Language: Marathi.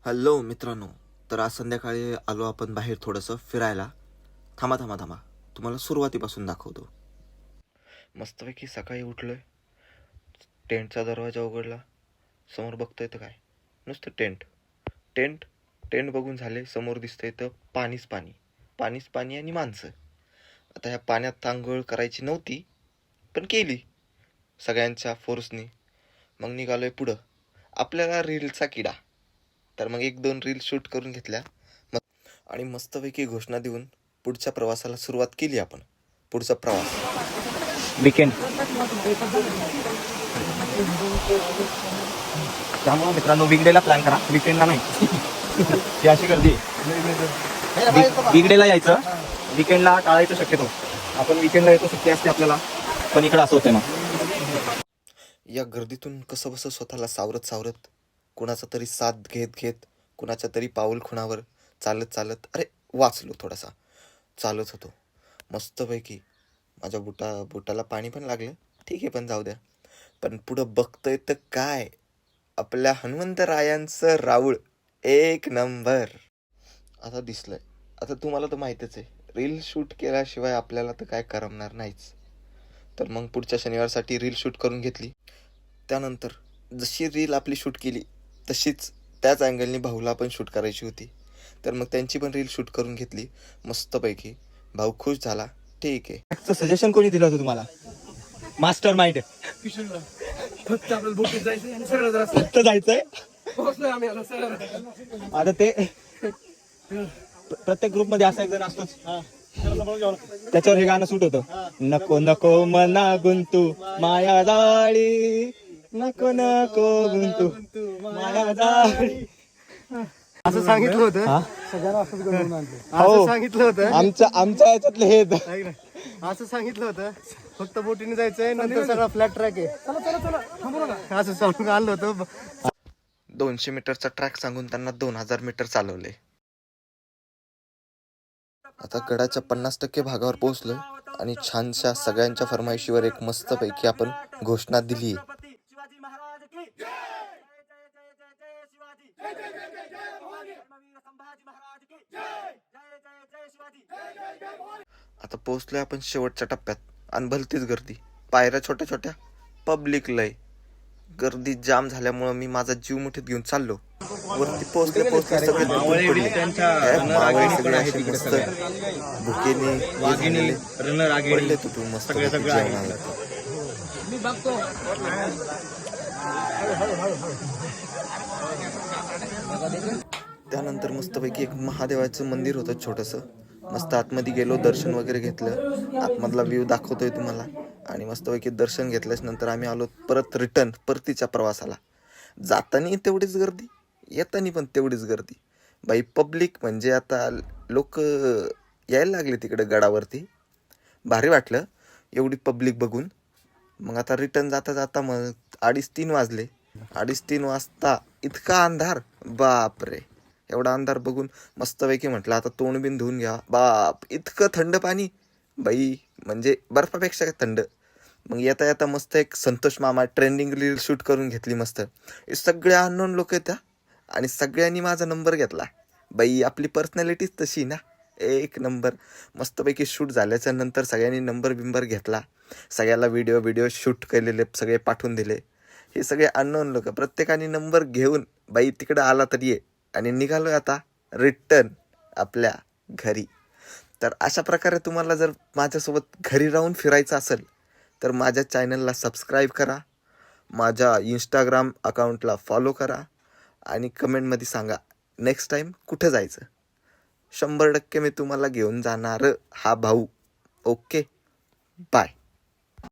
हॅलो मित्रांनो. तर आज संध्याकाळी आलो आपण बाहेर थोडंसं फिरायला. थांबा थांबा थांबा, तुम्हाला सुरुवातीपासून दाखवतो. मस्तपैकी सकाळी उठलोय, टेंटचा दरवाजा उघडला, समोर बघतोय तर काय, नुसतं टेंट टेंट टेंट बघून झाले. समोर दिसतंय तर पाणीच पाणी, पाणीच पाणी आणि माणसं. आता ह्या पाण्यात आंघोळ करायची नव्हती, पण केली सगळ्यांच्या फोर्सनी. मग निघालोय पुढं, आपल्याला रीलचा किडा. तर मग एक दोन रील शूट करून घेतल्या आणि मस्तपैकी घोषणा देऊन पुढच्या प्रवासाला सुरुवात केली आपण. पुढचा प्रवास वीकेंड. त्यामुळे मित्रांनो वीकडेला प्लॅन करा, वीकेंडला नाही. ही अशी गर्दी वीकडेला यायचं, वीकेंडला टाळायचं शक्यतो. आपण वीकेंडला येतो, सुट्टी असते आपल्याला, पण इकडं असं होतं ना. या गर्दीतून कसं बसं स्वतःला सावरत सावरत, कुणाचा तरी साथ घेत घेत, कुणाच्या तरी पाऊल खुणावर चालत चालत, अरे वाचलो. थोडासा चालत होतो मस्तपैकी. माझ्या बुटाला पाणी पण लागलं, ठीक आहे, पण जाऊ द्या. पण पुढं बघतोय तर काय, आपल्या हनुमंतरायांचं राऊळ एक नंबर आता दिसलंय. आता तुम्हाला तर माहीतच आहे, रील शूट केल्याशिवाय आपल्याला तर काय करमणार नाहीच. तर मग पुढच्या शनिवारसाठी रील शूट करून घेतली. त्यानंतर जशी रील आपली शूट केली तशीच त्याच अँगलनी भाऊला पण शूट करायची होती. तर मग त्यांची पण रील शूट करून घेतली मस्तपैकी. भाऊ खुश झाला, ठीक आहे. सजेशन कोणी दिलं होतं तुम्हाला? Master mind. फक्त आपल्याला बोटीत जायचंय आणि सरळ रस्ता. फक्त जायचंय. पोहोचलोय आम्ही आता सरळ. आता ते प्रत्येक ग्रुप मध्ये असा एक जण असतोच, त्याच्यावर हे गाणं सूट होतं. नको नको मना गुंतू माया जाळी, नको नको गुंतू माया जाळी. असं सांगितलं होतं. हा? सगळ्यांना असंच घडवून आणलं. हो. असं सांगितलं होतं. आमच्या याच्यातले हे ऐक ना, असं सांगितलं होतं फक्त बोटीने जायचंय, नंतर सगळा फ्लॅट ट्रॅक आहे. असं सांगून आणलं होतं. 200 मीटरचा ट्रॅक सांगून त्यांना 2000 मीटर चालवले. आता गडाच्या 50% भागावर पोहोचलो आणि छानशा सगळ्यांच्या फरमाईशीवर एक मस्तपैकी आपण घोषणा दिली. आता पोहोचलोय आपण शेवटच्या टप्प्यात आणि भलतीच गर्दी, पायऱ्या छोट्या छोट्या, पब्लिक लय. गर्दी जाम झाल्यामुळं मी माझा जीव मुठीत घेऊन चाललो. वरती पोहोचले सगळे तुटून पडले. मावळे सगळे असे मस्त भुकेने पडले तुटून मस्त जेवणाला. त्यानंतर मस्तपैकी एक महादेवाचं मंदिर होतं छोटंसं. मस्त आतमध्ये गेलो, दर्शन वगैरे घेतलं. आतमधला व्ह्यू दाखवतोय तुम्हाला. आणि मस्तपैकी दर्शन घेतल्याच नंतर आम्ही आलो परत रिटर्न परतीच्या प्रवासाला. जातानी तेवढीच गर्दी, येतानी पण तेवढीच गर्दी. बाई पब्लिक म्हणजे आता लोक यायला लागले तिकडे गडावरती. भारी वाटलं एवढी पब्लिक बघून. मग आता रिटर्न जाता जाता मग 2:30-3 वाजले. 2:30-3 वाजता इतका अंधार, बापरे. एवढा अंधार बघून मस्तपैकी म्हटलं आता तोंड बिन धुवून घ्या. बाप, इतकं थंड पाणी बाई, म्हणजे बर्फापेक्षा थंड. मग येता येता मस्त एक संतोष मामा ट्रेंडिंग रील शूट करून घेतली मस्त. हे सगळे अननोन लोक येत्या आणि सगळ्यांनी माझा नंबर घेतला. बाई आपली पर्सनॅलिटीच तशी ना, एक नंबर. मस्तपैकी शूट झाल्याच्या नंतर सगळ्यांनी नंबर बिंबर घेतला. सगळ्याला व्हिडिओ शूट केलेले सगळे पाठवून दिले. हे सगळे अननोन लोक, प्रत्येकाने नंबर घेऊन बाई तिकडं आला तरी ये. आणि निघालोय आता रिटर्न आपल्या घरी. तर अशा प्रकारे तुम्हाला जर माझ्यासोबत घरी राहून फिरायचं असेल तर माझ्या चॅनलला सबस्क्राईब करा, माझ्या इंस्टाग्राम अकाउंटला फॉलो करा आणि कमेंटमध्ये सांगा नेक्स्ट टाईम कुठं जायचं. 100% मी तुम्हाला घेऊन जाणार हा भाऊ. Okay, bye.